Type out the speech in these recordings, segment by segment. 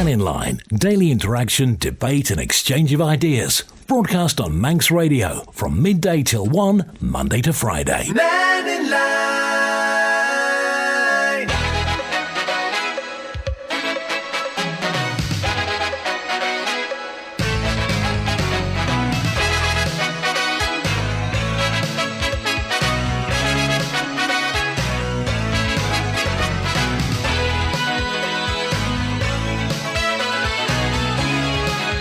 Mannin Line, daily interaction, debate and exchange of ideas. Broadcast on Manx Radio from midday till 1, Monday to Friday. Mannin Line.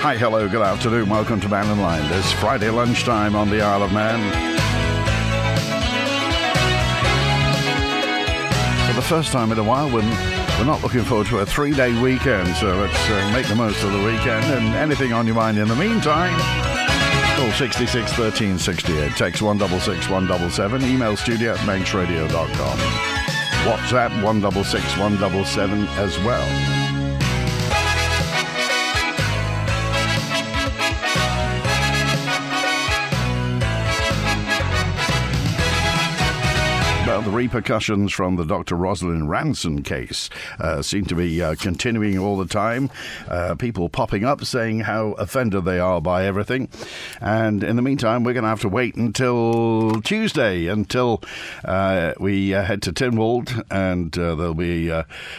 Hi, hello, good afternoon. Welcome to Mannin Line. It's Friday lunchtime on the Isle of Man. For the first time in a while, we're not looking forward to a 3-day weekend, so let's make the most of the weekend. And anything on your mind in the meantime, call 66 13 68, text 166 177, email studio@manxradio.com. WhatsApp 166 177 as well. Well, the repercussions from the Dr. Rosalind Ranson case seem to be continuing all the time. People popping up saying how offended they are by everything. And in the meantime, we're going to have to wait until Tuesday, until we head to Tynwald, and there'll be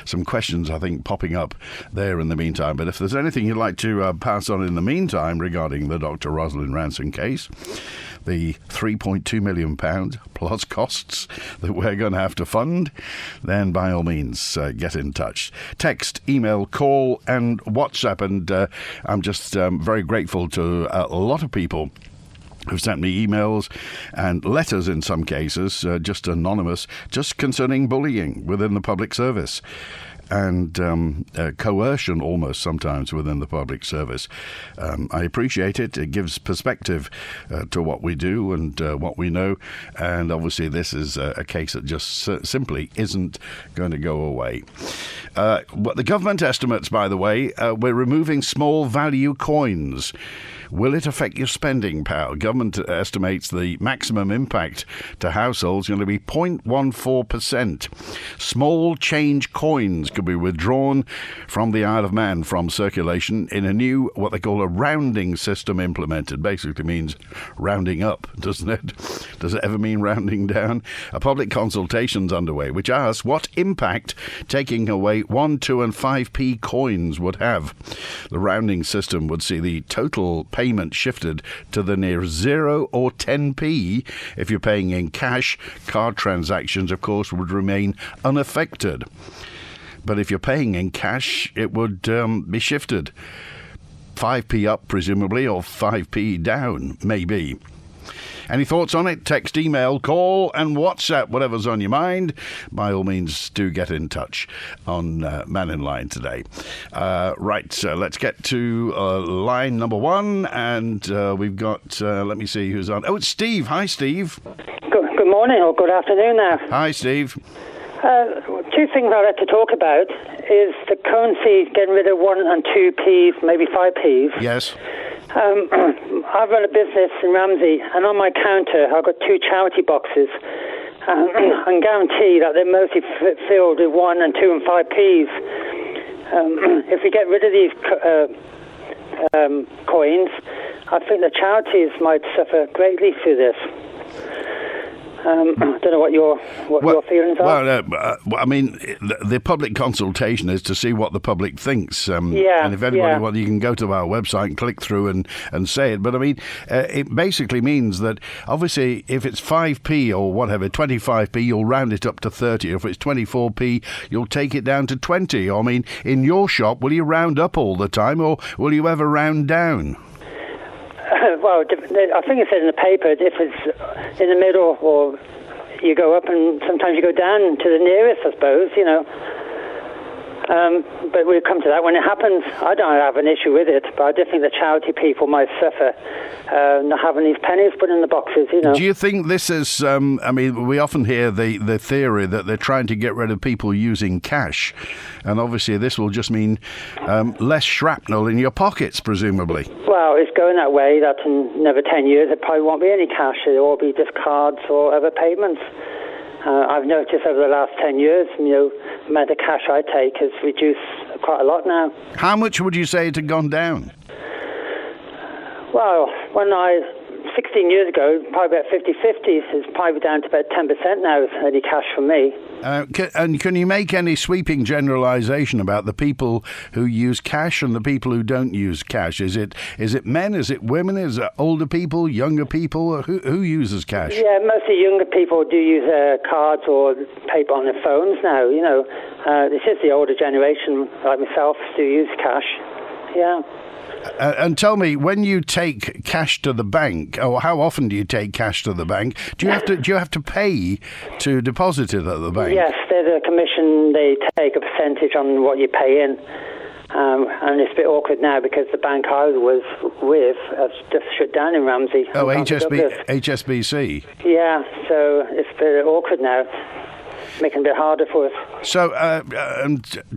some questions, I think, popping up there in the meantime. But if there's anything you'd like to pass on in the meantime regarding the Dr. Rosalind Ranson case, the £3.2 million plus costs that we're going to have to fund, then by all means get in touch. Text, email, call and WhatsApp. And I'm just very grateful to a lot of people who've sent me emails and letters in some cases, just anonymous, just concerning bullying within the public service. And coercion almost sometimes within the public service. I appreciate it. It gives perspective to what we do and what we know. And obviously this is a case that just simply isn't going to go away. What the government estimates, by the way, we're removing small value coins. Will it affect your spending power? Government estimates the maximum impact to households is going to be 0.14%. Small change coins could be withdrawn from the Isle of Man from circulation in a new, what they call a rounding system implemented. Basically means rounding up, doesn't it? Does it ever mean rounding down? A public consultation's underway, which asks what impact taking away 1, 2 and 5p coins would have. The rounding system would see the total payment shifted to the near 0 or 10p. If you're paying in cash, card transactions, of course, would remain unaffected. But if you're paying in cash, it would be shifted. 5p up, presumably, or 5p down, maybe. Any thoughts on it? Text, email, call and WhatsApp, whatever's on your mind. By all means, do get in touch on Mannin Line today. Right, so let's get to line number 1. And we've got, let me see who's on. Oh, it's Steve. Hi, Steve. Good morning or good afternoon now. Hi, Steve. 2 things I'd like to talk about is the currency getting rid of 1 and 2p's, maybe 5p's. Yes. I run a business in Ramsey, and on my counter I've got 2 charity boxes. I can guarantee that they're mostly filled with 1 and 2 and 5p's. If we get rid of these coins, I think the charities might suffer greatly through this. I don't know what your feelings are. Well, I mean, the public consultation is to see what the public thinks. And if anybody wants, you can go to our website and click through and say it. But I mean, it basically means that obviously if it's 5p or whatever, 25p, you'll round it up to 30. If it's 24p, you'll take it down to 20. I mean, in your shop, will you round up all the time or will you ever round down? Well, I think it said in the paper if it's in the middle, or you go up and sometimes you go down to the nearest, I suppose, you know. But we'll come to that when it happens. I don't have an issue with it, but I do think the charity people might suffer not having these pennies put in the boxes, you know. Do you think this is, I mean, we often hear the theory that they're trying to get rid of people using cash, and obviously this will just mean less shrapnel in your pockets, presumably. Well, it's going that way, that in another 10 years there probably won't be any cash. It'll all be just cards or other payments. I've noticed over the last 10 years, you know, the amount of cash I take has reduced quite a lot now. How much would you say it had gone down? Well, 16 years ago, probably about 50-50. It's probably down to about 10% now. It's only cash from me. And can you make any sweeping generalisation about the people who use cash and the people who don't use cash? Is it men? Is it women? Is it older people, younger people? Who uses cash? Yeah, mostly younger people do use cards or paper on their phones now. It's just the older generation, like myself, do use cash. Yeah. And tell me, when you take cash to the bank, or how often do you take cash to the bank? Do you have to pay to deposit it at the bank? Yes, there's a commission. They take a percentage on what you pay in, and it's a bit awkward now because the bank I was with has just shut down in Ramsey. Oh, HSBC. Yeah, so it's a bit awkward now. Making it a bit harder for us. So,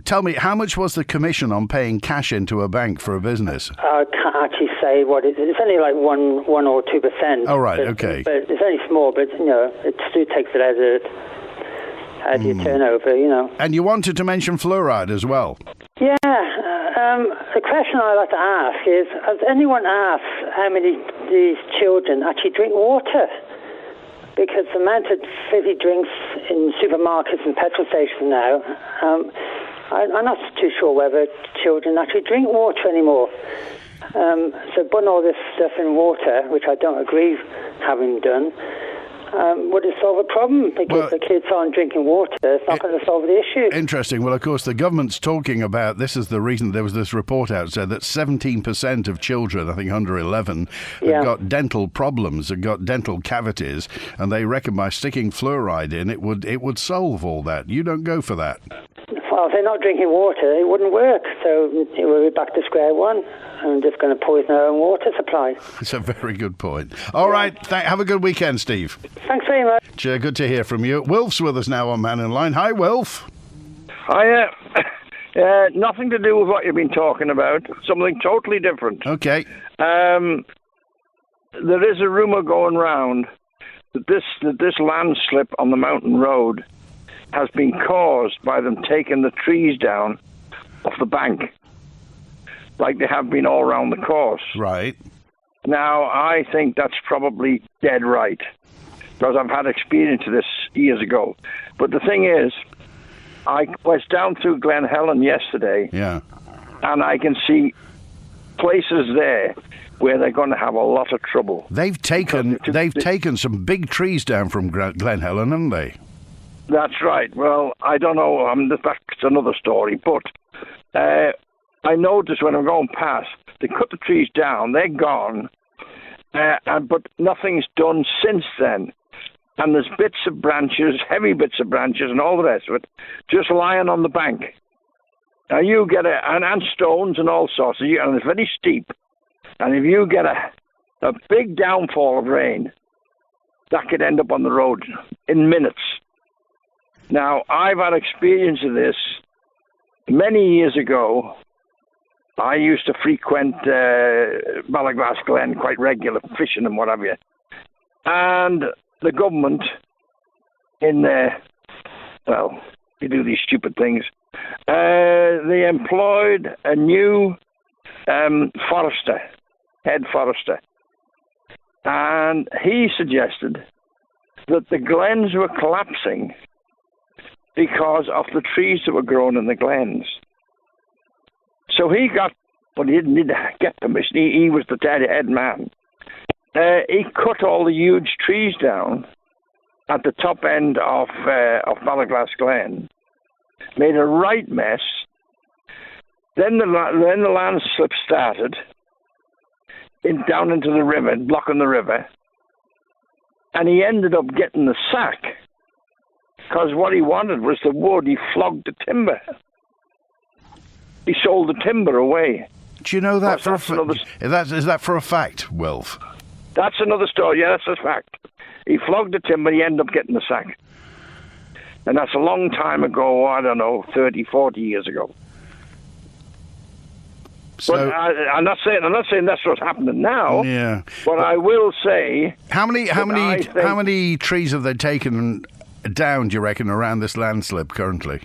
tell me, how much was the commission on paying cash into a bank for a business? I can't actually say what it is. It's only like 1 or 2%. Oh, right, okay. But it's only small, but, it still takes it out of your turnover, And you wanted to mention fluoride as well? Yeah. The question I like to ask is, has anyone asked how many of these children actually drink water? Because the amount of fizzy drinks in supermarkets and petrol stations now, I'm not too sure whether children actually drink water anymore. So putting all this stuff in water, which I don't agree having done, would it solve a problem? Because the kids aren't drinking water, it's not going to solve the issue. Interesting. Well, of course, the government's talking about, this is the reason there was this report out, said that 17% of children, I think under 11, have got dental problems, have got dental cavities, and they reckon by sticking fluoride in, it would solve all that. You don't go for that. Well, if they're not drinking water, it wouldn't work. So we'll be back to square one. I'm just going to poison our own water supply. It's a very good point. All right. Have a good weekend, Steve. Thanks very much. Good to hear from you. Wilf's with us now on Mannin Line. Hi, Wilf. Hiya. Nothing to do with what you've been talking about. Something totally different. Okay. There is a rumour going round that this landslip on the mountain road has been caused by them taking the trees down off the bank, like they have been all around the course. Right. Now, I think that's probably dead right, because I've had experience of this years ago. But the thing is, I was down through Glen Helen yesterday, and I can see places there where they're going to have a lot of trouble. They've taken some big trees down from Glen Helen, haven't they? That's right. Well, I don't know. That's another story. But I noticed when I'm going past, they cut the trees down. They're gone. But nothing's done since then. And there's bits of branches, heavy bits of branches, and all the rest of it, just lying on the bank. Now you get and stones and all sorts, and it's very steep. And if you get a big downfall of rain, that could end up on the road in minutes. Now, I've had experience of this many years ago. I used to frequent Ballaglass Glen quite regular, fishing and what have you. And the government, in their, they do these stupid things, they employed a new forester, head forester. And he suggested that the glens were collapsing because of the trees that were grown in the glens. So he didn't need to get permission. He was the head man. He cut all the huge trees down at the top end of Ballaglass Glen, made a right mess. Then the landslip started down into the river, blocking the river, and he ended up getting the sack. Because what he wanted was the wood. He flogged the timber. He sold the timber away. Do you know that is that for a fact, Wilf? That's another story. Yeah, that's a fact. He flogged the timber. He ended up getting the sack. And that's a long time ago. I don't know, 30, 40 years ago. So, but I'm not saying that's what's happening now. Yeah. But I will say, how many trees have they taken down, do you reckon, around this landslip currently?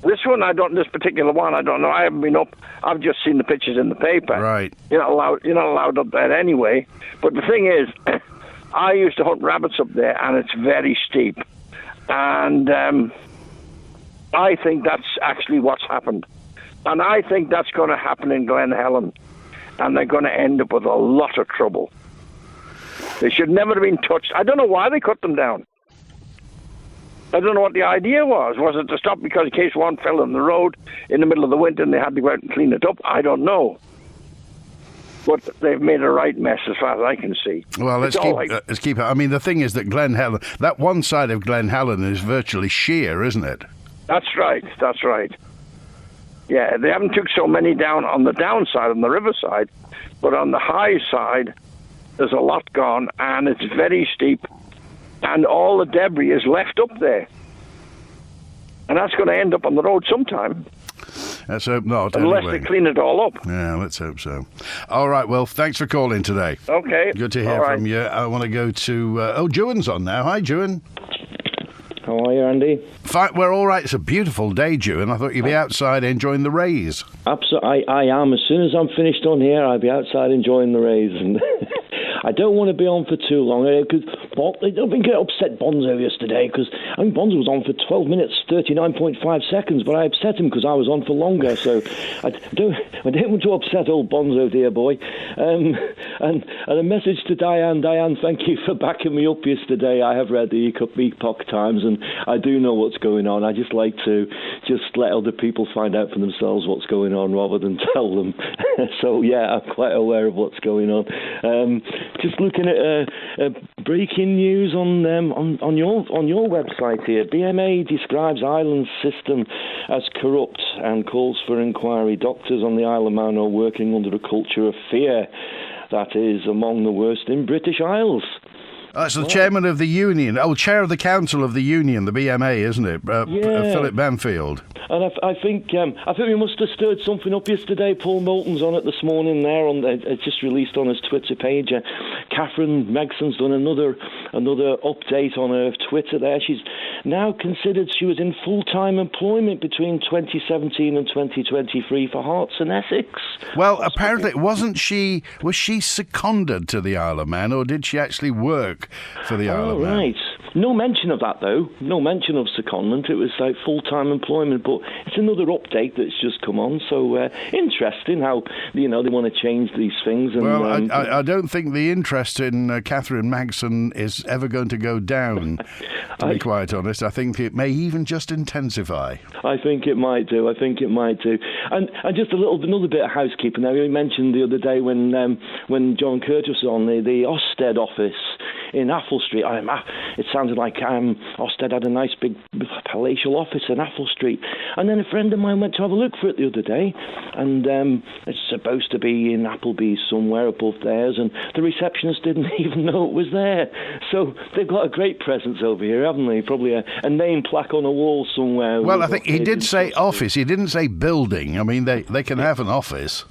This this one, this particular one, I don't know. I haven't been up. I've just seen the pictures in the paper. Right. You're not allowed up there anyway. But the thing is, I used to hunt rabbits up there, and it's very steep. And I think that's actually what's happened. And I think that's going to happen in Glen Helen. And they're going to end up with a lot of trouble. They should never have been touched. I don't know why they cut them down. I don't know what the idea was. Was it to stop because in case one fell in the road in the middle of the winter and they had to go out and clean it up? I don't know. But they've made a right mess as far as I can see. Well, let's keep. I mean, the thing is that Glen Helen, that one side of Glen Helen is virtually sheer, isn't it? That's right. Yeah, they haven't took so many down on the downside, on the riverside, but on the high side, there's a lot gone, and it's very steep, and all the debris is left up there. And that's going to end up on the road sometime. Let's hope not. Unless anyway. they clean it all up. Yeah, let's hope so. All right, well, thanks for calling today. Okay. Good to hear from you. I want to go to... Juan's on now. Hi, Juan. How are you, Andy? Fine, we're all right. It's a beautiful day, Juan. I thought you'd be outside enjoying the rays. Absolutely, I am. As soon as I'm finished on here, I'll be outside enjoying the rays. And I don't want to be on for too long because I don't think it upset Bonzo yesterday because I think Bonzo was on for 12 minutes, 39.5 seconds, but I upset him because I was on for longer. So I don't want to upset old Bonzo, dear boy. And a message to Diane. Diane, thank you for backing me up yesterday. I have read the Epoch Times and I do know what's going on. I just like to just let other people find out for themselves what's going on rather than tell them. So yeah, I'm quite aware of what's going on. Just looking at breaking news on your website here. BMA describes island system as corrupt and calls for inquiry. Doctors on the Isle of Man are working under a culture of fear that is among the worst in British Isles. That's the chairman of the union. Chair of the council of the union, the BMA, isn't it? Philip Banfield. And I think we must have stirred something up yesterday. Paul Moulton's on it this morning there. It's just released on his Twitter page. Catherine Megson's done another update on her Twitter there. She's now considered she was in full-time employment between 2017 and 2023 for Hearts and Essex. Well, apparently, was she seconded to the Isle of Man, or did she actually work for the Isle of Man? Right. No mention of that, though. No mention of secondment. It was like full-time employment, but it's another update that's just come on. So interesting how they want to change these things. And, well, I don't think the interest in Catherine Magson is ever going to go down. To be quite honest, I think it may even just intensify. I think it might do. And just another bit of housekeeping. Now, we mentioned the other day when John Curtis was on the Ofsted office in Apple Street. It sounded like Ofsted had a nice big palatial office in Apple Street. And then a friend of mine went to have a look for it the other day, and it's supposed to be in Applebee's somewhere above theirs, and the receptionist didn't even know it was there. So they've got a great presence over here, haven't they? Probably a name plaque on a wall somewhere. Well, I think he did say office. He didn't say building. I mean, they can have an office.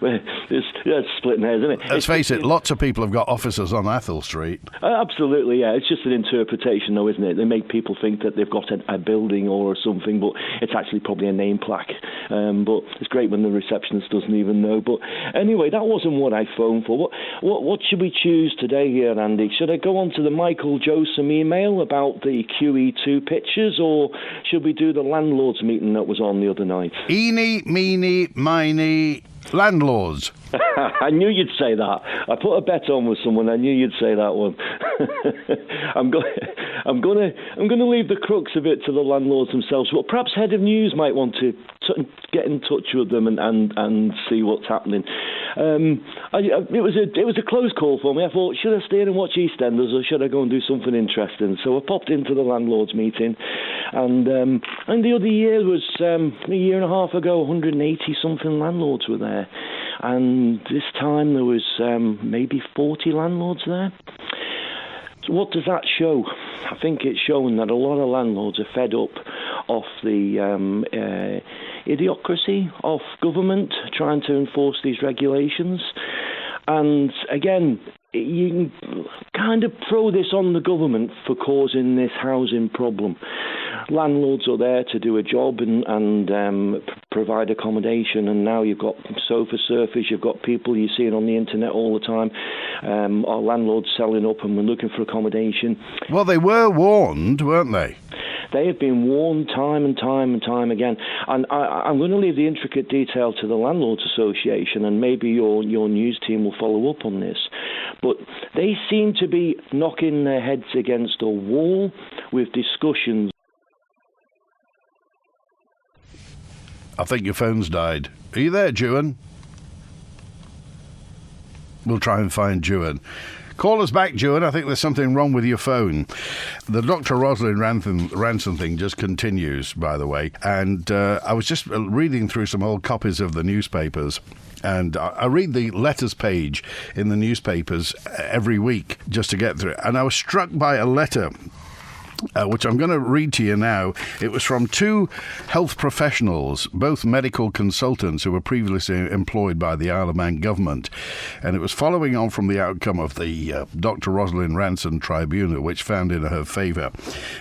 Well, it's splitting hairs, isn't it? Let's face it, lots of people have got offices on Athol Street. Absolutely, yeah. It's just an interpretation, though, isn't it? They make people think that they've got a building or something, but it's actually probably a name plaque. But it's great when the receptionist doesn't even know. But anyway, that wasn't what I phoned for. What should we choose today here, Andy? Should I go on to the Michael Josem email about the QE2 pictures, or should we do the landlords meeting that was on the other night? Eeny, meeny, miny, landlords. I knew you'd say that. I put a bet on with someone. I knew you'd say that one. I'm going to leave the crux of it to the landlords themselves. But perhaps Head of News might want to get in touch with them and see what's happening. It was a close call for me. I thought, should I stay in and watch EastEnders or should I go and do something interesting? So I popped into the landlords meeting, and the other year was a year and a half ago. 180 something landlords were there. And this time there was maybe 40 landlords there. So what does that show? I think it's showing that a lot of landlords are fed up of the idiocracy of government trying to enforce these regulations. And again, you can kind of throw this on the government for causing this housing problem. Landlords are there to do a job and provide accommodation, and now you've got sofa surfers, you've got people you're seeing on the internet all the time, our landlords selling up and we're looking for accommodation. Well, they were warned, weren't they? They have been warned time and time again. And I'm going to leave the intricate detail to the Landlords Association, and maybe your news team will follow up on this. But they seem to be knocking their heads against a wall with discussions. I think your phone's died. Are you there, Juan? We'll try and find Juan. Call us back, Juan. I think there's something wrong with your phone. The Dr. Rosalind Ranson thing just continues, by the way. And I was just reading through some old copies of the newspapers. And I read the letters page in the newspapers every week just to get through it. And I was struck by a letter which I'm going to read to you now. It was from two health professionals, both medical consultants who were previously employed by the Isle of Man government. And it was following on from the outcome of the Dr. Rosalind Ranson tribunal, which found in her favour.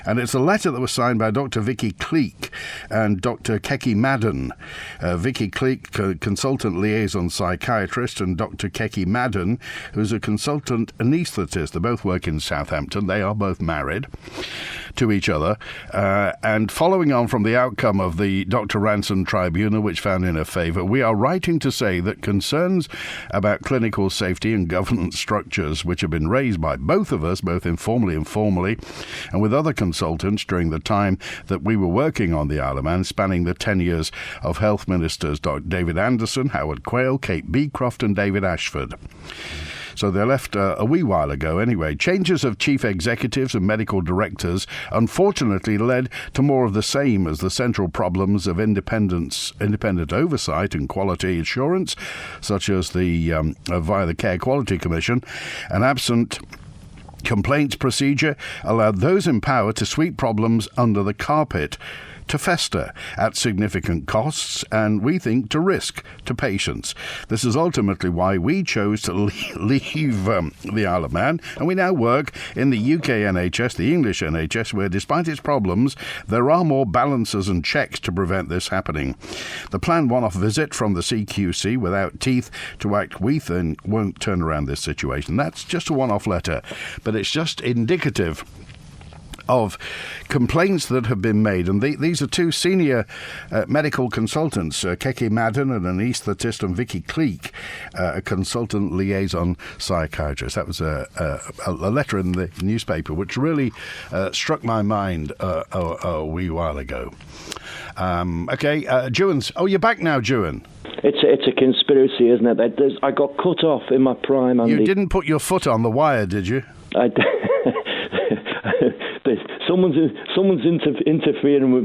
And it's a letter that was signed by Dr. Vicky Cleek and Dr. Keki Madden. Vicky Cleek, consultant liaison psychiatrist, and Dr. Keki Madden, who's a consultant anaesthetist. They both work in Southampton. They are both married to each other, and following on from the outcome of the Dr. Ranson tribunal, which found in her favour, we are writing to say that concerns about clinical safety and governance structures, which have been raised by both of us, both informally and formally, and with other consultants during the time that we were working on the Isle of Man, spanning the 10 years of health ministers Dr. David Anderson, Howard Quayle, Kate Beecroft and David Ashford. So they left a wee while ago anyway. Changes of chief executives and medical directors unfortunately led to more of the same as the central problems of independent oversight and quality assurance, such as the via the Care Quality Commission. An absent complaints procedure allowed those in power to sweep problems under the carpet, to fester at significant costs, and we think to risk to patients. This is ultimately why we chose to leave the Isle of Man, and we now work in the UK NHS, the English NHS, where despite its problems, there are more balances and checks to prevent this happening. The planned one-off visit from the CQC without teeth to act, we think, won't turn around this situation. That's just a one-off letter, but it's just indicative of complaints that have been made. And these are two senior medical consultants, Keki Madden, an anaesthetist, and Vicky Cleek, a consultant liaison psychiatrist. That was a letter in the newspaper which really struck my mind a wee while ago. Juan's... Oh, you're back now, Juan. It's a conspiracy, isn't it? I got cut off in my prime, Andy. You didn't put your foot on the wire, did you? Someone's interfering with...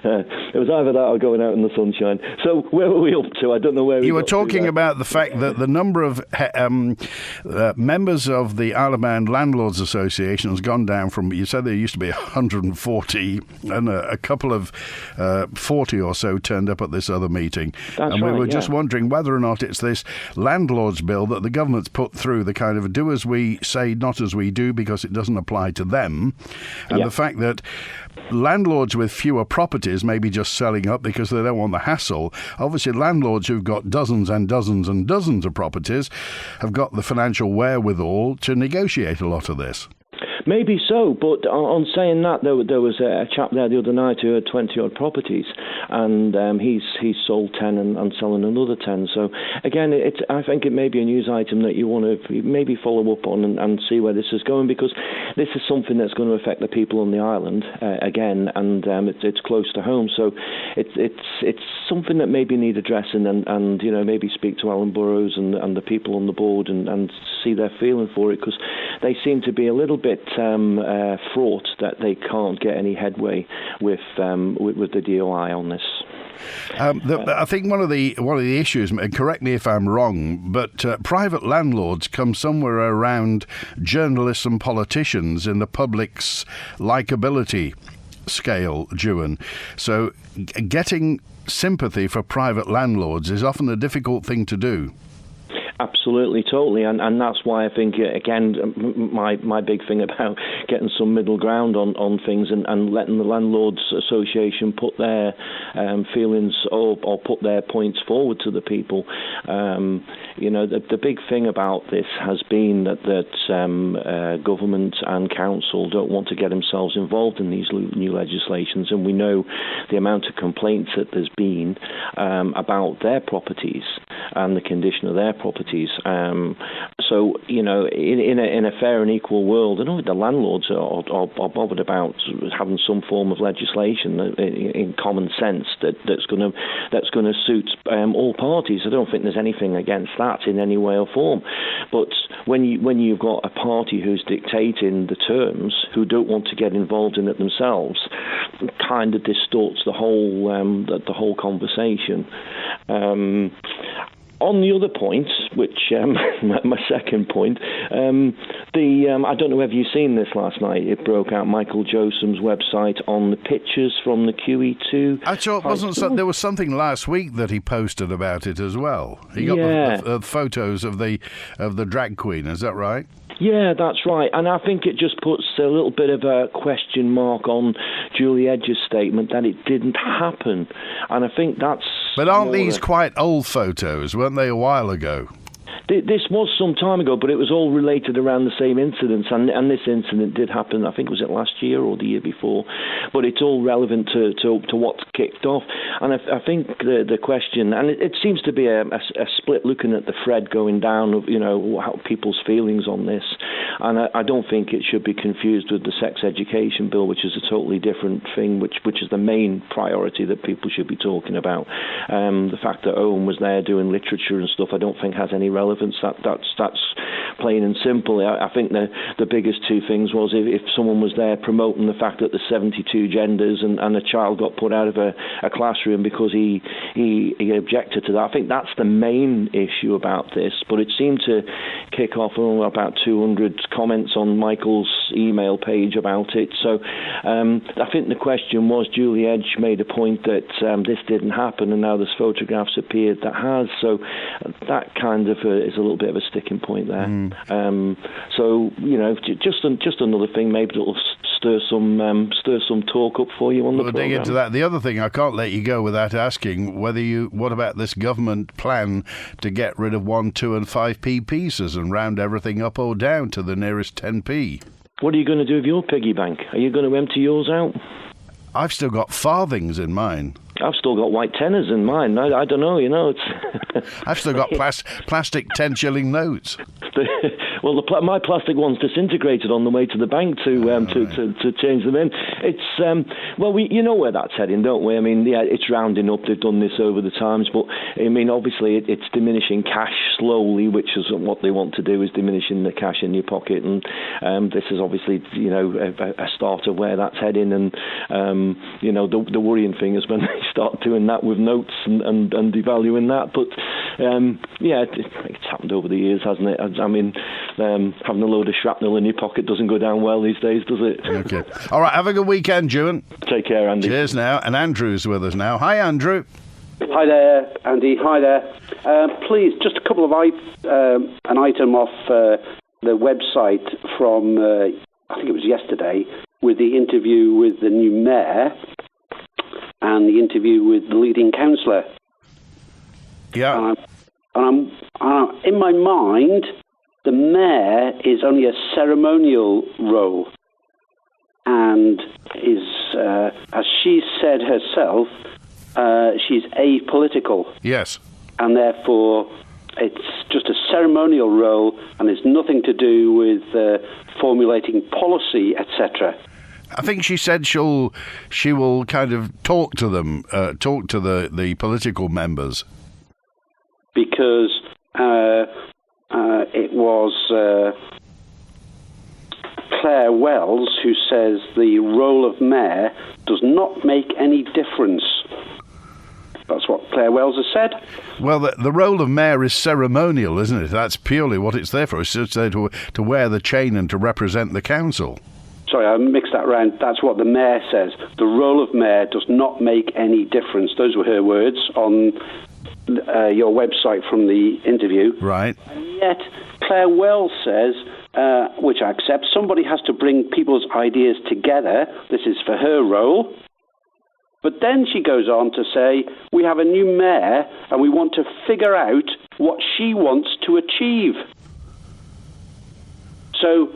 It was either that or going out in the sunshine. So where were we up to? I don't know where we were talking about the fact that the number of members of the Isle of Man Landlords Association has gone down from, you said there used to be 140, and a couple of 40 or so turned up at this other meeting. That's and we right, were just wondering whether or not it's this landlords bill that the government's put through, the kind of do as we say, not as we do, because it doesn't apply to them. And the fact that landlords with fewer properties may be just selling up because they don't want the hassle. Obviously, landlords who've got dozens and dozens and dozens of properties have got the financial wherewithal to negotiate a lot of this. Maybe so, but on saying that, there was a chap there the other night who had 20-odd properties, and he's sold 10 and selling another 10. So, again, I think it may be a news item that you want to maybe follow up on and see where this is going, because this is something that's going to affect the people on the island, again, and it's close to home. So it's something that maybe need addressing, and you know, maybe speak to Alan Burrows and the people on the board and see their feeling for it, because they seem to be a little bit fraught that they can't get any headway with the DOI on this. I think one of the issues, and correct me if I'm wrong, but private landlords come somewhere around journalists and politicians in the public's likability scale, Juan. So getting sympathy for private landlords is often a difficult thing to do. Absolutely, totally, and that's why I think, again, my big thing about getting some middle ground on things and letting the Landlords Association put their feelings or put their points forward to the people. The big thing about this has been that government and council don't want to get themselves involved in these new legislations, and we know the amount of complaints that there's been about their properties and the condition of their properties. So, in a fair and equal world, I know the landlords are bothered about having some form of legislation in common sense that's going to suit all parties. I don't think there's anything against that in any way or form. But when you've got a party who's dictating the terms, who don't want to get involved in it themselves, it kind of distorts the whole conversation. On the other point, which my second point, I don't know whether you've seen this last night. It broke out Michael Josom's website on the pictures from the QE2. I thought there was something last week that he posted about it as well. He got the photos of the drag queen. Is that right? Yeah, that's right. And I think it just puts a little bit of a question mark on Julie Edge's statement that it didn't happen. And I think that's... But aren't these quite old photos? Weren't they a while ago? This was some time ago, but it was all related around the same incidents, and this incident did happen, I think, was it last year or the year before? But it's all relevant to what's kicked off. And I think the question, and it seems to be a split looking at the thread going down of, how people's feelings on this. And I don't think it should be confused with the sex education bill, which is a totally different thing, which is the main priority that people should be talking about. The fact that Owen was there doing literature and stuff, I don't think has any relevance. That's plain and simple. I think the biggest two things was if someone was there promoting the fact that there's 72 genders and a child got put out of a classroom because he objected to that. I think that's the main issue about this. But it seemed to kick off about 200 comments on Michael's email page about it. So I think the question was, Julie Edge made a point that this didn't happen, and now there's photographs appeared that has. So that kind of is a little bit of a sticking point there. So just another thing maybe that'll stir some talk up for you on the program. We'll dig into that. The other thing, I can't let you go without asking what about this government plan to get rid of 1, 2 and 5p pieces and round everything up or down to the nearest 10p? What are you going to do with your piggy bank? Are you going to empty yours out? I've still got farthings in mine. I've still got white tenors in mine. I don't know, it's... I've still got plastic 10-shilling notes. Well, my plastic one's disintegrated on the way to the bank to change them in. It's we know where that's heading, don't we? I mean, yeah, it's rounding up. They've done this over the times, but I mean, obviously, it's diminishing cash slowly, which is what they want to do, is diminishing the cash in your pocket, and this is obviously a start of where that's heading. And the worrying thing is when they start doing that with notes and devaluing that. But it's happened over the years, hasn't it? I mean, having a load of shrapnel in your pocket doesn't go down well these days, does it? Okay. All right, have a good weekend, Ewan. Take care, Andy. Cheers now. And Andrew's with us now. Hi, Andrew. Hi there, Andy. Hi there. Please, just a couple of an item off the website from, I think it was yesterday, with the interview with the new mayor and the interview with the leading councillor. Yeah. And I'm in my mind, the mayor is only a ceremonial role, and is, as she said herself, she's apolitical. Yes. And therefore, it's just a ceremonial role, and it's nothing to do with formulating policy, etc. I think she said she will kind of talk to them, talk to the political members. Because it was Claire Wells who says the role of mayor does not make any difference. That's what Claire Wells has said. Well, the role of mayor is ceremonial, isn't it? That's purely what it's there for. It's just there to wear the chain and to represent the council. Sorry, I mixed that round. That's what the mayor says. The role of mayor does not make any difference. Those were her words on your website from the interview. Right. And yet, Claire Wells says, which I accept, somebody has to bring people's ideas together. This is for her role. But then she goes on to say, we have a new mayor and we want to figure out what she wants to achieve. So,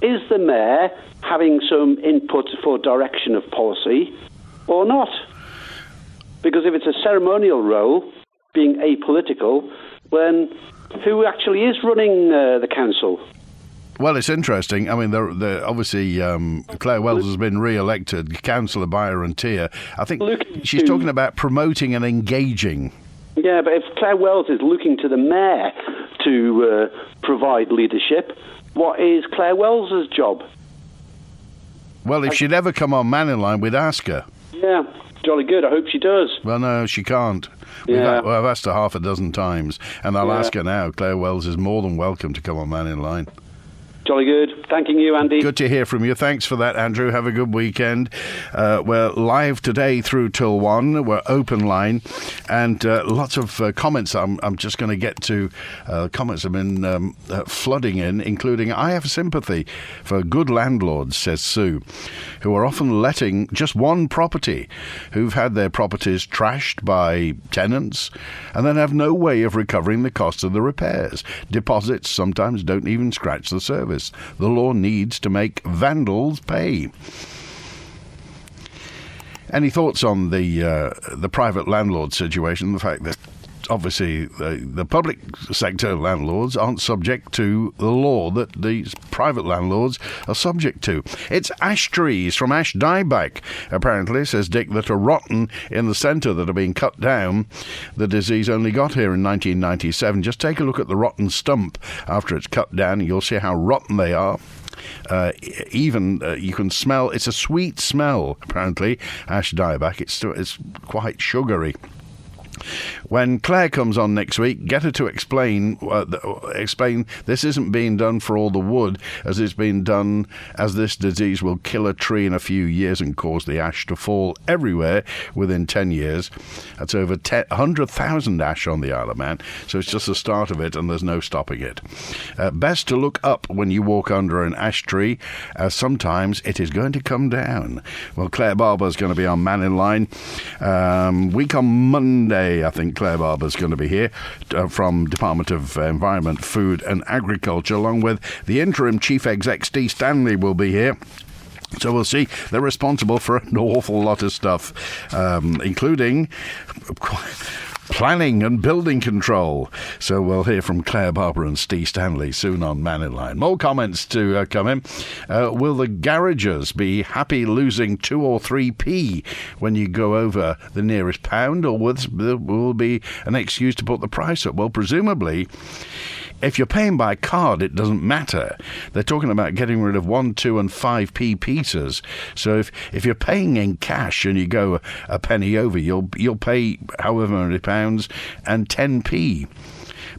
is the mayor having some input for direction of policy or not? Because if it's a ceremonial role, being apolitical, then who actually is running the council? Well, it's interesting. I mean, they're obviously Claire Wells has been re-elected, Councillor Byron Tier. I think she's talking about promoting and engaging. Yeah, but if Claire Wells is looking to the mayor to provide leadership, what is Claire Wells' job? Well, if she'd ever come on Mannin Line, we'd ask her. Yeah, jolly good. I hope she does. Well, no, she can't. Yeah. I've asked her half a dozen times, and I'll ask her now. Claire Wells is more than welcome to come on Mannin Line. Jolly good. Thanking you, Andy. Good to hear from you. Thanks for that, Andrew. Have a good weekend. We're live today through till 1. We're open line, and lots of comments. I'm just going to get to comments have been flooding in, including, I have sympathy for good landlords, says Sue, who are often letting just one property, who've had their properties trashed by tenants and then have no way of recovering the cost of the repairs. Deposits sometimes don't even scratch the surface. The law needs to make vandals pay. Any thoughts on the private landlord situation? The fact that obviously the public sector landlords aren't subject to the law that these private landlords are subject to. It's ash trees from ash dieback, apparently, says Dick, that are rotten in the centre that are being cut down. The disease only got here in 1997. Just take a look at the rotten stump after it's cut down and you'll see how rotten they are. You can smell, it's a sweet smell, apparently, ash dieback. It's quite sugary. When Claire comes on next week, get her to explain this isn't being done for all the wood, as it's been done, as this disease will kill a tree in a few years and cause the ash to fall everywhere within 10 years. That's over 100,000 ash on the Isle of Man, so it's just the start of it and there's no stopping it. Best to look up when you walk under an ash tree, as sometimes it is going to come down. Well, Claire Barber's going to be on Mannin Line week on Monday. I think Claire Barber's going to be here from Department of Environment, Food and Agriculture, along with the interim Chief Exec Steve Stanley will be here. So we'll see. They're responsible for an awful lot of stuff, including planning and building control. So we'll hear from Claire Barber and Steve Stanley soon on Mannin Line. More comments to come in. Will the garagers be happy losing 2 or 3p when you go over the nearest pound, or will be an excuse to put the price up? Well, presumably, if you're paying by card, it doesn't matter. They're talking about getting rid of 1, 2 and 5p pieces. So if you're paying in cash and you go a penny over, you'll pay however many pounds and 10p.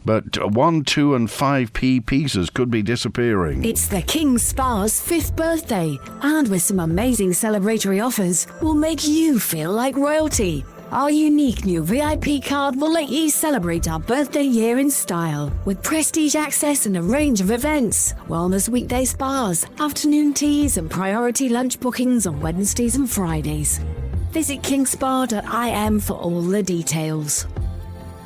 But 1, 2 and 5p pieces could be disappearing. It's the King Spa's 5th birthday, and with some amazing celebratory offers, we'll make you feel like royalty. Our unique new VIP card will let you celebrate our birthday year in style, with prestige access and a range of events, wellness weekday spas, afternoon teas and priority lunch bookings on Wednesdays and Fridays. Visit kingspa.im for all the details.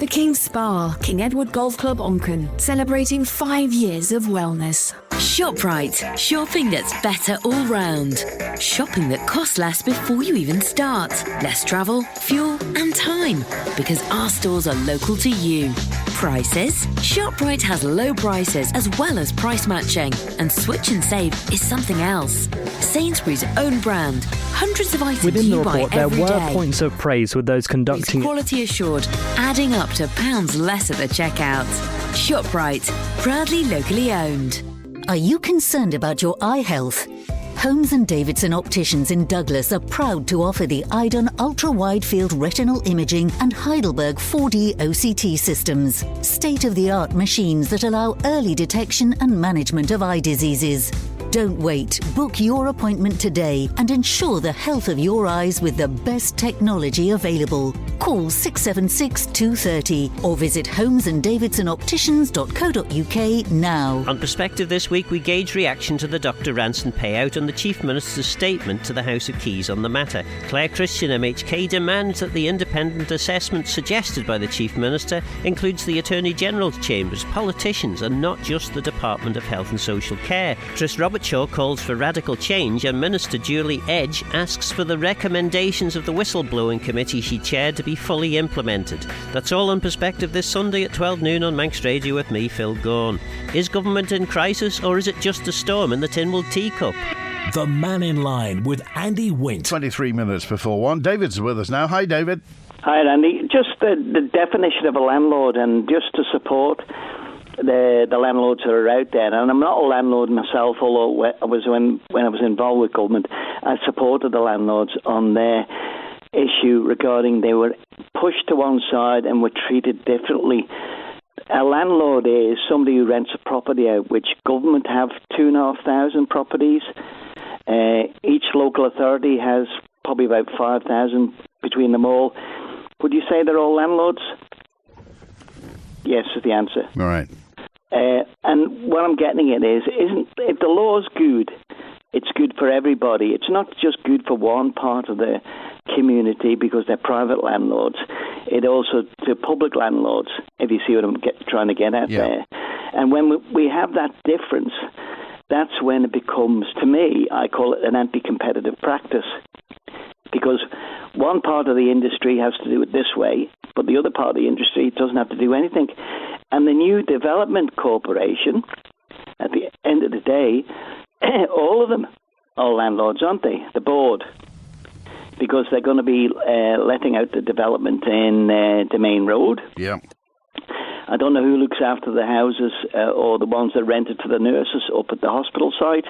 The King Spa, King Edward Golf Club, Onken, celebrating 5 years of wellness. ShopRite. Shopping that's better all round. Shopping that costs less before you even start. Less travel, fuel and time. Because our stores are local to you. Prices? ShopRite has low prices as well as price matching. And Switch and Save is something else. Sainsbury's own brand. Hundreds of items Within the you buy report, there every were day. points of praise with those conducting It's quality assured, adding up to pounds less at the checkout. ShopRite. Proudly locally owned. Are you concerned about your eye health? Holmes & Davidson Opticians in Douglas are proud to offer the Eidon Ultra-Wide Field Retinal Imaging and Heidelberg 4D OCT systems, state-of-the-art machines that allow early detection and management of eye diseases. Don't wait. Book your appointment today and ensure the health of your eyes with the best technology available. Call 676 230 or visit homesanddavidsonopticians.co.uk now. On Perspective this week, we gauge reaction to the Dr. Ranson payout and the Chief Minister's statement to the House of Keys on the matter. Claire Christian, MHK, demands that the independent assessment suggested by the Chief Minister includes the Attorney General's chambers, politicians and not just the Department of Health and Social Care. Tris Robertshaw calls for radical change and Minister Julie Edge asks for the recommendations of the whistleblowing committee she chaired to be fully implemented. That's all on Perspective this Sunday at 12 noon on Manx Radio with me, Phil Gaughan. Is government in crisis or is it just a storm in the Tynwald teacup? The Mannin Line with Andy Wint. 23 minutes before 1. David's with us now. Hi, David. Hi, Andy. Just the definition of a landlord, and just to support the landlords that are out there. And I'm not a landlord myself, although when I was involved with government, I supported the landlords on their issue regarding they were pushed to one side and were treated differently. A landlord is somebody who rents a property out, which government have 2,500 properties. Each local authority has probably about 5,000 between them all. Would you say they're all landlords? Yes is the answer. All right. And what I'm getting at is, if the law's good, it's good for everybody. It's not just good for one part of the community because they're private landlords. It also to public landlords, if you see what I'm trying to get at there. And when we have that difference, that's when it becomes, to me, I call it an anti-competitive practice. Because one part of the industry has to do it this way, but the other part of the industry doesn't have to do anything. And the new development corporation, at the end of the day, all of them are landlords, aren't they? The board. Because they're going to be letting out the development in Domain Road. Yeah. I don't know who looks after the houses or the ones that are rented to the nurses up at the hospital site.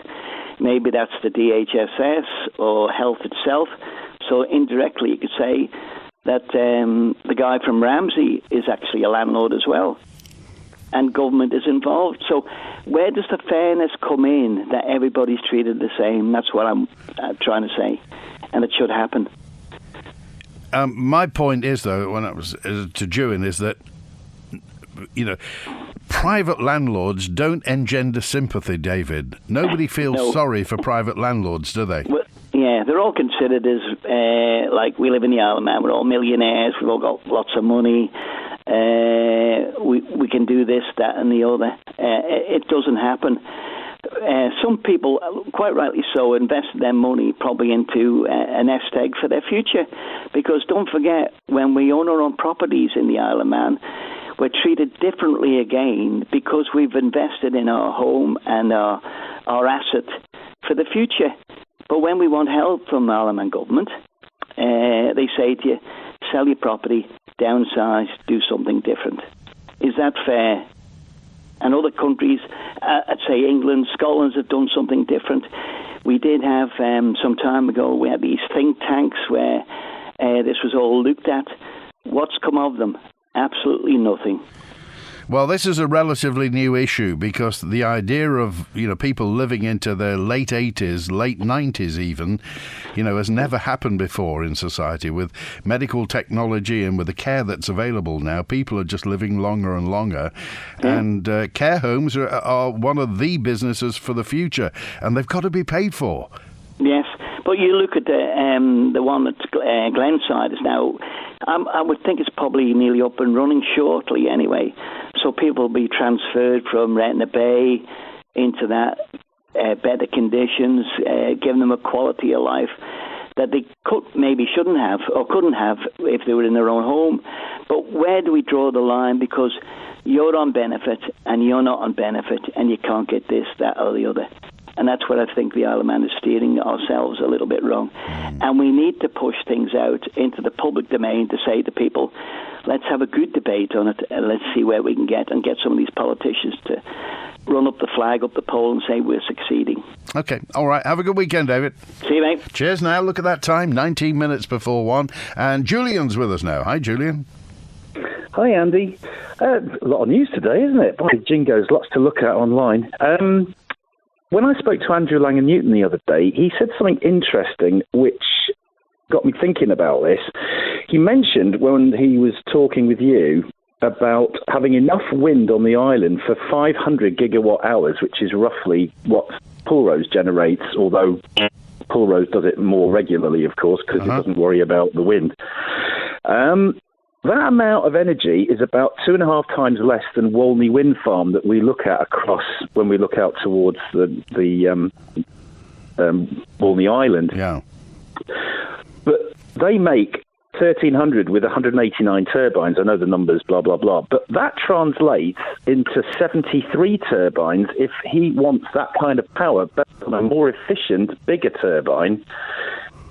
Maybe that's the DHSS or health itself. So indirectly you could say that the guy from Ramsey is actually a landlord as well. And government is involved. So where does the fairness come in that everybody's treated the same? That's what I'm trying to say. And it should happen. My point is, though, when I was to Jewin, is that, private landlords don't engender sympathy, David. Nobody feels sorry for private landlords, do they? Well, yeah, they're all considered as, like, we live in the Isle of Man, we're all millionaires, we've all got lots of money, we can do this, that and the other. It doesn't happen. Some people, quite rightly so, invest their money probably into a nest egg for their future. Because don't forget, when we own our own properties in the Isle of Man, we're treated differently again because we've invested in our home and our asset for the future. But when we want help from the Isle of Man government, they say to you, sell your property, downsize, do something different. Is that fair? And other countries, I'd say England, Scotland have done something different. We did have, some time ago, we had these think tanks where this was all looked at. What's come of them? Absolutely nothing. Well, this is a relatively new issue because the idea of, people living into their late 80s, late 90s even, has never happened before in society. With medical technology and with the care that's available now, people are just living longer and longer. Yeah. And care homes are one of the businesses for the future, and they've got to be paid for. Yes, but you look at the one that's Glenside is now, I would think it's probably nearly up and running shortly anyway. So people will be transferred from Retna Bay into that better conditions, giving them a quality of life that they shouldn't have or couldn't have if they were in their own home. But where do we draw the line? Because you're on benefit and you're not on benefit and you can't get this, that or the other. And that's what I think the Isle of Man is steering ourselves a little bit wrong. And we need to push things out into the public domain to say to people, let's have a good debate on it and let's see where we can get some of these politicians to run up the flag, up the pole and say we're succeeding. OK, all right. Have a good weekend, David. See you, mate. Cheers now. Look at that time, 19 minutes before 1. And Julian's with us now. Hi, Julian. Hi, Andy. A lot of news today, isn't it? By jingoes, lots to look at online. When I spoke to Andrew Langer-Newton the other day, he said something interesting which got me thinking about this. He mentioned when he was talking with you about having enough wind on the island for 500 gigawatt hours, which is roughly what Pulrose generates, although Pulrose does it more regularly, of course, because it doesn't worry about the wind. That amount of energy is about 2.5 times less than Walney Wind Farm that we look at across when we look out towards the Walney Island. Yeah. But they make 1,300 with 189 turbines. I know the numbers, blah, blah, blah. But that translates into 73 turbines if he wants that kind of power, but on a more efficient, bigger turbine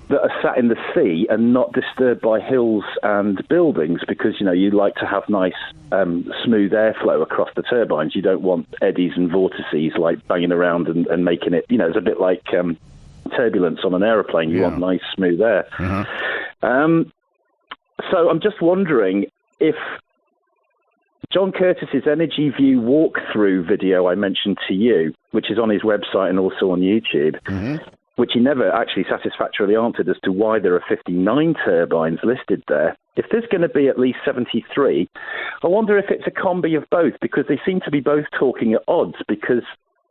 that are sat in the sea and not disturbed by hills and buildings, because, you know, you like to have nice, smooth airflow across the turbines. You don't want eddies and vortices, like, banging around and making it, you know, it's a bit like turbulence on an aeroplane. You want nice, smooth air. So I'm just wondering if John Curtis's Energy View walkthrough video I mentioned to you, which is on his website and also on YouTube, which he never actually satisfactorily answered as to why there are 59 turbines listed there. If there's going to be at least 73, I wonder if it's a combi of both, because they seem to be both talking at odds, because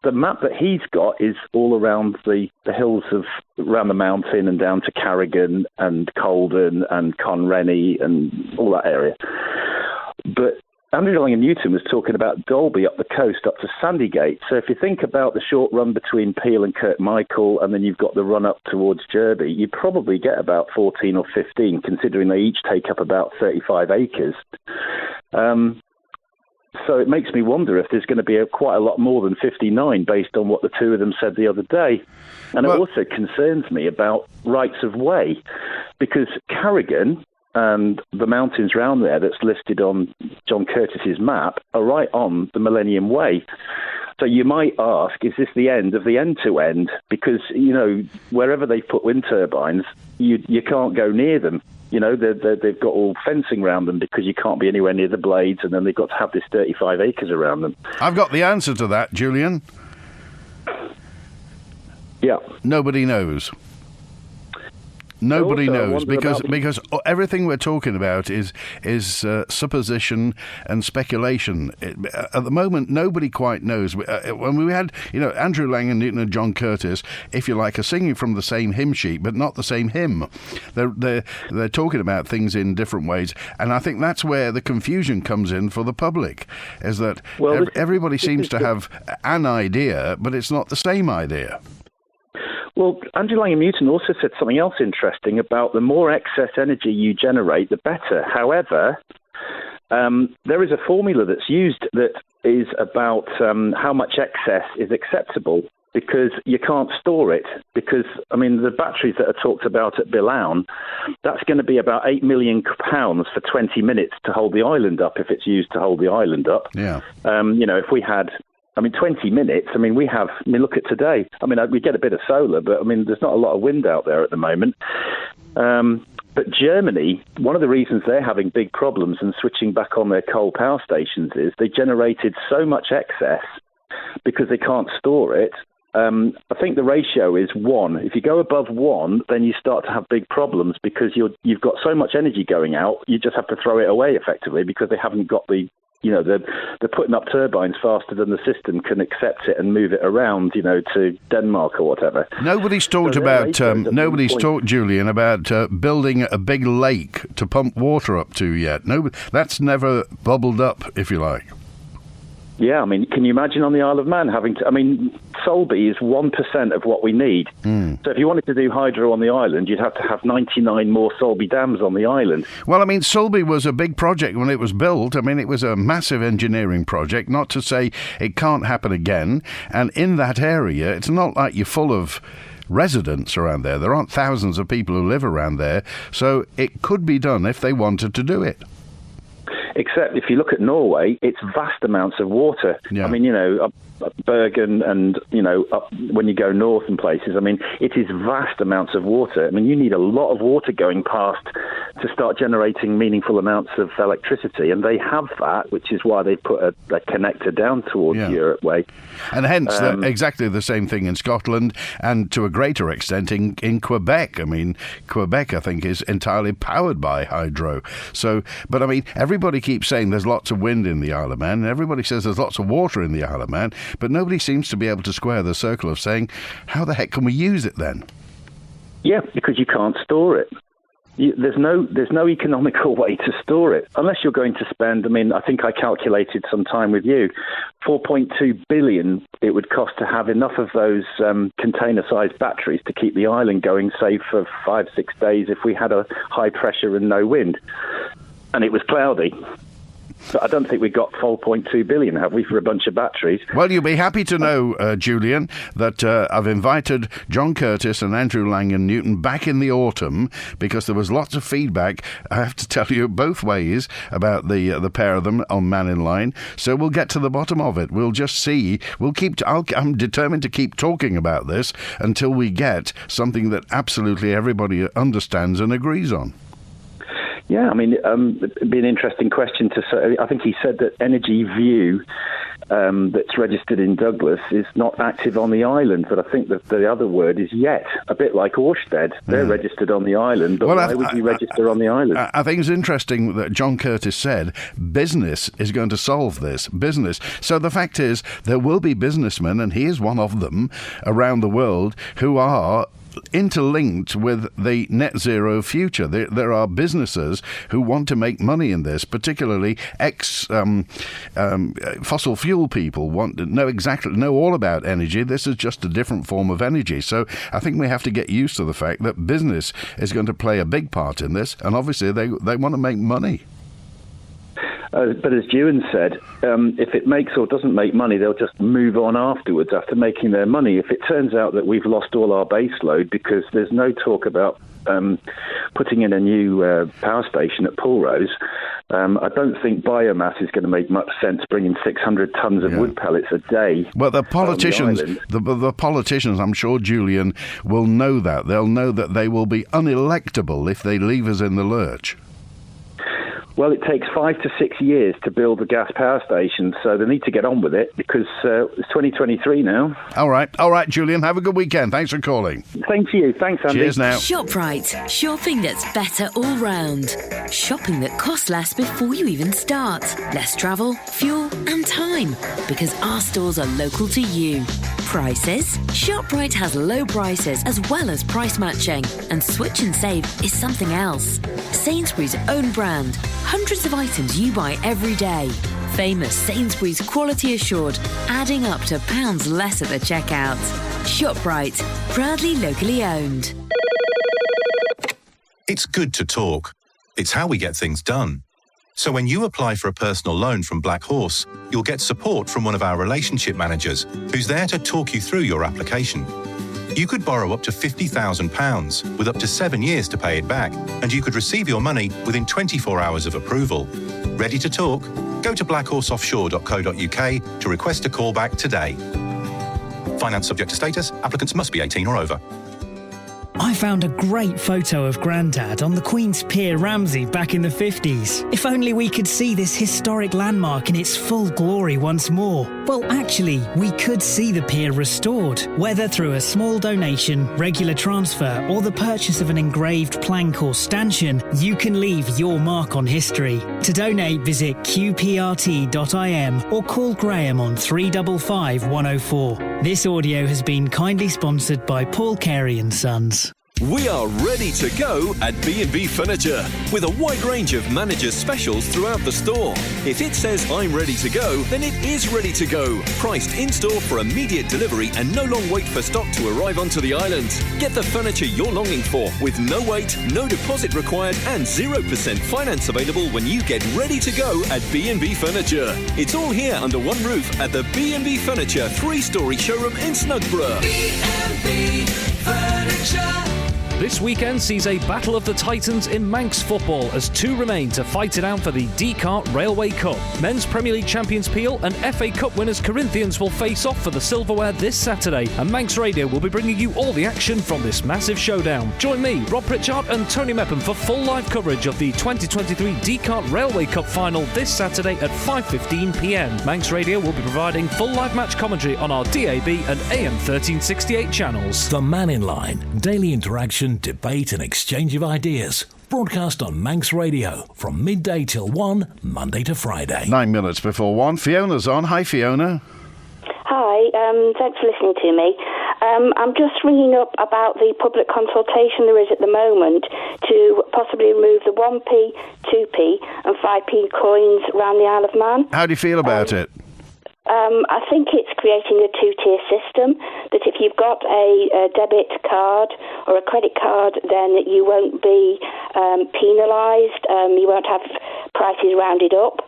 the map that he's got is all around the hills of around the mountain and down to Carrigan and Colden and Conrenny and all that area. But Andrew Langham-Newton was talking about Dalby up the coast, up to Sandygate. So if you think about the short run between Peel and Kirkmichael, and then you've got the run up towards Derby, you probably get about 14 or 15, considering they each take up about 35 acres. So it makes me wonder if there's going to be quite a lot more than 59 based on what the two of them said the other day. And it also concerns me about rights of way, because Carrigan and the mountains round there that's listed on John Curtis's map are right on the Millennium Way. So you might ask, is this the end of the end-to-end? Because, you know, wherever they put wind turbines, you can't go near them. You know, they've got all fencing around them because you can't be anywhere near the blades, and then they've got to have this 35 acres around them. I've got the answer to that, Julian. Yeah. Nobody knows. Nobody knows, because everything we're talking about is supposition and speculation. At the moment, nobody quite knows. When we had, you know, Andrew Langham-Newton and John Curtis, if you like, are singing from the same hymn sheet, but not the same hymn. They're talking about things in different ways, and I think that's where the confusion comes in for the public, is that everybody seems to have an idea, but it's not the same idea. Well, Andrew Langham-Newton also said something else interesting about the more excess energy you generate, the better. However, there is a formula that's used that is about how much excess is acceptable, because you can't store it. Because, I mean, the batteries that are talked about at Bilown, that's going to be about £8 million for 20 minutes to hold the island up, if it's used to hold the island up. Yeah. You know, if we had... 20 minutes, look at today. We get a bit of solar, but, there's not a lot of wind out there at the moment. But Germany, one of the reasons they're having big problems and switching back on their coal power stations is they generated so much excess because they can't store it. I think the ratio is 1. If you go above 1, then you start to have big problems, because you've got so much energy going out, you just have to throw it away effectively, because they haven't got the... You know, they're putting up turbines faster than the system can accept it and move it around, you know, to Denmark or whatever. Nobody's talked Julian, about building a big lake to pump water up to yet. That's never bubbled up, if you like. Yeah, can you imagine on the Isle of Man having to... Solby is 1% of what we need. So if you wanted to do hydro on the island, you'd have to have 99 more Solby dams on the island. Well, Solby was a big project when it was built. It was a massive engineering project, not to say it can't happen again. And in that area, it's not like you're full of residents around there. There aren't thousands of people who live around there. So it could be done if they wanted to do it. Except if you look at Norway, it's vast amounts of water. Yeah. I mean, up Bergen and, up when you go north and places, I mean, it is vast amounts of water. I mean, you need a lot of water going past to start generating meaningful amounts of electricity, and they have that, which is why they put a connector down towards Europe way. And hence, exactly the same thing in Scotland, and to a greater extent in Quebec. I mean, Quebec, I think, is entirely powered by hydro. So, but I mean, everybody keeps saying there's lots of wind in the Isle of Man, and everybody says there's lots of water in the Isle of Man, but nobody seems to be able to square the circle of saying, how the heck can we use it then? Yeah, because you can't store it. There's no economical way to store it unless you're going to spend. I mean, I think I calculated some time with you, 4.2 billion it would cost to have enough of those container-sized batteries to keep the island going, say, for 5-6 days if we had a high pressure and no wind, and it was cloudy. But I don't think we got 4.2 billion, have we, for a bunch of batteries? Well, you'll be happy to know, Julian, that I've invited John Curtis and Andrew Langan Newton back in the autumn because there was lots of feedback, I have to tell you, both ways about the pair of them on Mannin Line. So we'll get to the bottom of it. We'll just see. I'm determined to keep talking about this until we get something that absolutely everybody understands and agrees on. Yeah, I mean, it'd be an interesting question to say. I think he said that Energy View, that's registered in Douglas, is not active on the island, but I think that the other word is yet, a bit like Orsted. They're registered on the island, but why would you register on the island? I think it's interesting that John Curtis said business is going to solve this. Business. So the fact is, there will be businessmen, and he is one of them, around the world who are interlinked with the net zero future. There are businesses who want to make money in this, particularly fossil fuel people want to know all about energy. This is just a different form of energy. So I think we have to get used to the fact that business is going to play a big part in this, and obviously they want to make money. But as Ewan said, if it makes or doesn't make money, they'll just move on afterwards after making their money. If it turns out that we've lost all our base load because there's no talk about putting in a new power station at Pulrose, I don't think biomass is going to make much sense, bringing 600 tons of wood pellets a day. Well, the politicians, the politicians, I'm sure, Julian, will know that. They'll know that they will be unelectable if they leave us in the lurch. Well, it takes 5 to 6 years to build a gas power station, so they need to get on with it because it's 2023 now. All right, Julian, have a good weekend. Thanks for calling. Thank you. Thanks, Andy. Cheers now. ShopRite. Shopping that's better all round. Shopping that costs less before you even start. Less travel, fuel and time. Because our stores are local to you. Prices? ShopRite has low prices as well as price matching. And Switch and Save is something else. Sainsbury's own brand. Hundreds of items you buy every day. Famous Sainsbury's quality assured, adding up to pounds less at the checkout. ShopRite, proudly locally owned. It's good to talk. It's how we get things done. So when you apply for a personal loan from Black Horse, you'll get support from one of our relationship managers who's there to talk you through your application. You could borrow up to £50,000 with up to 7 years to pay it back, and you could receive your money within 24 hours of approval. Ready to talk? Go to blackhorseoffshore.co.uk to request a call back today. Finance subject to status. Applicants must be 18 or over. I found a great photo of Grandad on the Queen's Pier, Ramsey, back in the 50s. If only we could see this historic landmark in its full glory once more. Well, actually, we could see the pier restored, whether through a small donation, regular transfer, or the purchase of an engraved plank or stanchion. You can leave your mark on history. To donate, visit qprt.im or call Graham on 355 104. This audio has been kindly sponsored by Paul Carey & Sons. We are ready to go at B&B Furniture with a wide range of managers' specials throughout the store. If it says I'm ready to go, then it is ready to go. Priced in-store for immediate delivery and no long wait for stock to arrive onto the island. Get the furniture you're longing for with no wait, no deposit required and 0% finance available when you get ready to go at B&B Furniture. It's all here under one roof at the B&B Furniture 3-storey showroom in Snugborough. B&B Furniture. This weekend sees a battle of the titans in Manx football as two remain to fight it out for the D-Cart Railway Cup. Men's Premier League champions Peel and FA Cup winners Corinthians will face off for the silverware this Saturday, and Manx Radio will be bringing you all the action from this massive showdown. Join me, Rob Pritchard and Tony Mepham for full live coverage of the 2023 D-Cart Railway Cup final this Saturday at 5:15pm. Manx Radio will be providing full live match commentary on our DAB and AM 1368 channels. The Mannin Line, daily interaction, debate and exchange of ideas. Broadcast on Manx Radio from midday till 1, Monday to Friday. 9 minutes before 1. Fiona's on. Hi, Fiona. Hi, thanks for listening to me. I'm just ringing up about the public consultation there is at the moment to possibly remove the 1p, 2p and 5p coins around the Isle of Man. How do you feel about it? I think it's creating a two-tier system, that if you've got a debit card or a credit card, then you won't be penalised. You won't have prices rounded up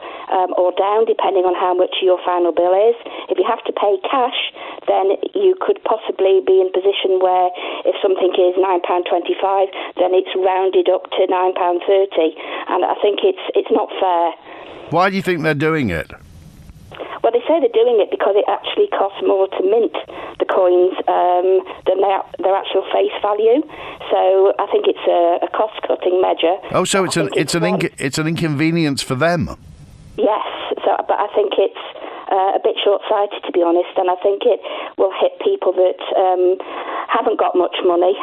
or down, depending on how much your final bill is. If you have to pay cash, then you could possibly be in a position where if something is £9.25, then it's rounded up to £9.30. And I think it's not fair. Why do you think they're doing it? Well, they say they're doing it because it actually costs more to mint the coins than their actual face value. So I think it's a cost-cutting measure. Oh, so it's an inconvenience for them. Yes, but I think it's a bit short-sighted, to be honest, and I think it will hit people that haven't got much money,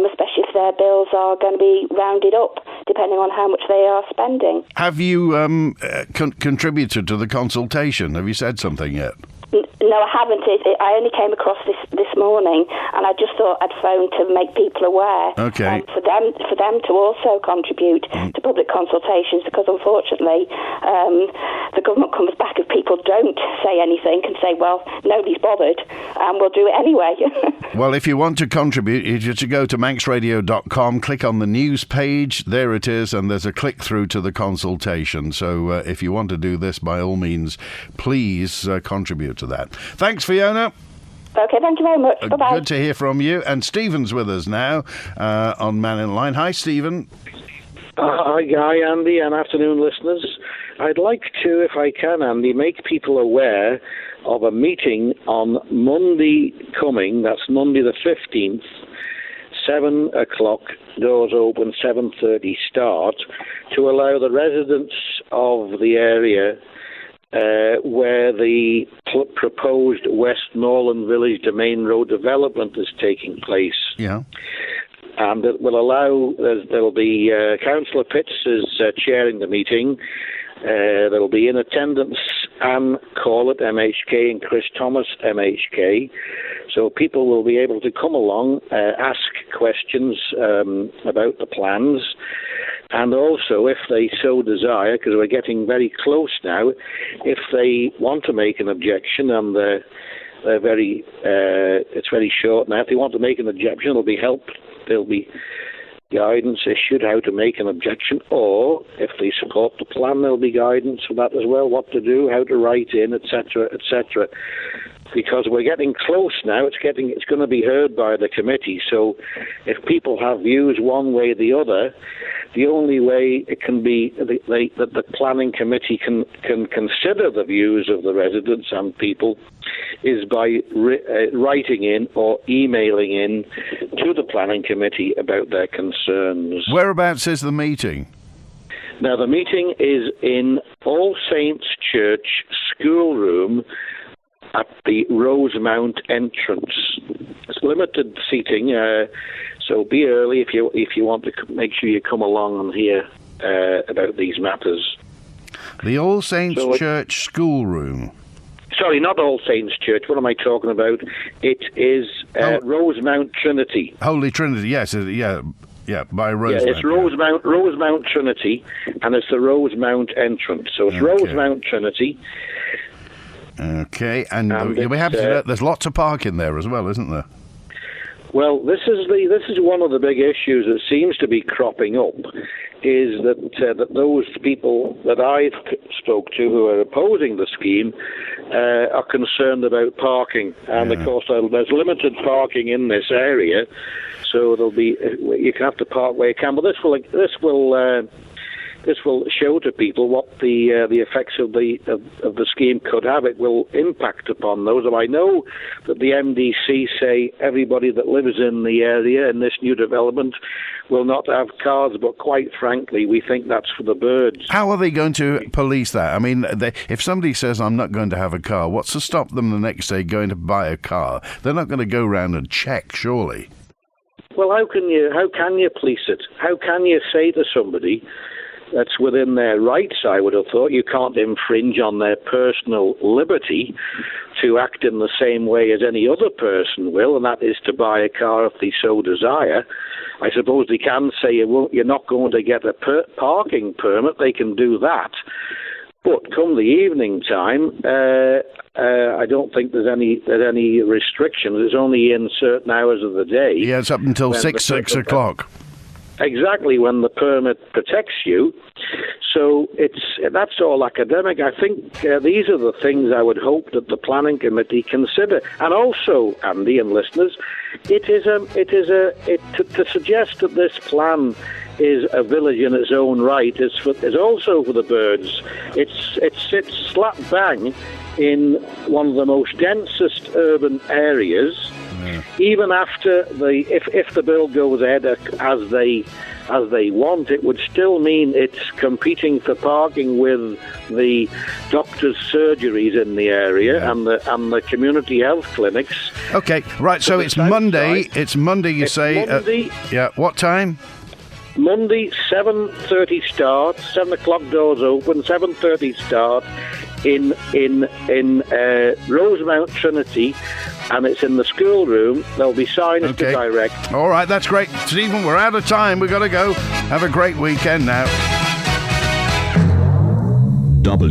especially if their bills are going to be rounded up, depending on how much they are spending. Have you contributed to the consultation? Have you said something yet? No, I haven't. I only came across this morning, and I just thought I'd phone to make people aware. Okay. For them to also contribute to public consultations, because unfortunately, the government comes back if people don't say anything and say, well, nobody's bothered, and we'll do it anyway. Well, if you want to contribute, you just go to manxradio.com, click on the news page, there it is, and there's a click through to the consultation. So if you want to do this, by all means, please contribute to that. Thanks, Fiona. Okay, thank you very much. Bye-bye. Good to hear from you. And Stephen's with us now on Mannin Line. Hi, Stephen. Hi, Andy, and afternoon, listeners. I'd like to, if I can, Andy, make people aware of a meeting on Monday coming. That's Monday the 15th, 7 o'clock, doors open, 7:30 start, to allow the residents of the area where the proposed Westmoreland Village Domain Road development is taking place. Yeah. And it will allow, there'll be Councillor Pitts is chairing the meeting. There'll be in attendance Anne Corlett, MHK, and Chris Thomas, MHK. So people will be able to come along, ask questions about the plans. And also, if they so desire, because we're getting very close now, if they want to make an objection, and they're very, it's very short now. If they want to make an objection, there'll be help. There'll be guidance issued how to make an objection, or if they support the plan, there'll be guidance for that as well, what to do, how to write in, etc., etc. Because we're getting close now, it's going to be heard by the committee. So if people have views one way or the other, the only way it can be that the planning committee can consider the views of the residents and people is by writing in or emailing in to the planning committee about their concerns. Whereabouts is the meeting? Now, the meeting is in All Saints Church schoolroom at the Rosemount entrance. It's limited seating, so be early if you want to make sure you come along and hear about these matters. The All Saints Church schoolroom. Sorry, not All Saints Church. What am I talking about? It is Rosemount Trinity. Holy Trinity, yes, yeah, by Rosemount. Yeah, it's Rosemount Trinity, and it's the Rosemount entrance. So it's Rosemount Trinity. Okay, and you'll be happy to know there's lots of parking there as well, isn't there? Well, this is one of the big issues that seems to be cropping up, is that those people that I've spoke to who are opposing the scheme are concerned about parking, and of course there's limited parking in this area, so you can have to park where you can. But this will show to people what the effects of the scheme could have. It will impact upon those. And I know that the MDC say everybody that lives in the area in this new development will not have cars, but quite frankly, we think that's for the birds. How are they going to police that? I mean, if somebody says, I'm not going to have a car, what's to stop them the next day going to buy a car? They're not going to go round and check, surely. Well, how can you police it? How can you say to somebody that's within their rights, I would have thought, you can't infringe on their personal liberty to act in the same way as any other person will, and that is to buy a car if they so desire. I suppose they can say you're not going to get a parking permit. They can do that. But come the evening time, I don't think there's any restrictions. It's only in certain hours of the day. Yeah, it's up until 6 o'clock. Exactly, when the permit protects you. So that's all academic. I think these are the things I would hope that the planning committee consider. And also, Andy and listeners, to suggest that this plan is a village in its own right is also for the birds. It sits slap bang in one of the most densest urban areas. Yeah. Even after if the bill goes ahead as they want, it would still mean it's competing for parking with the doctors' surgeries in the area and the community health clinics. Okay, right. So it's Monday. It's Monday. You say? Monday. Yeah. What time? Monday, 7:30 start. 7 o'clock doors open. 7:30 start in Rosemount Trinity. And it's in the schoolroom. There'll be signs to direct. All right, that's great. Stephen, we're out of time. We've got to go. Have a great weekend now. WINT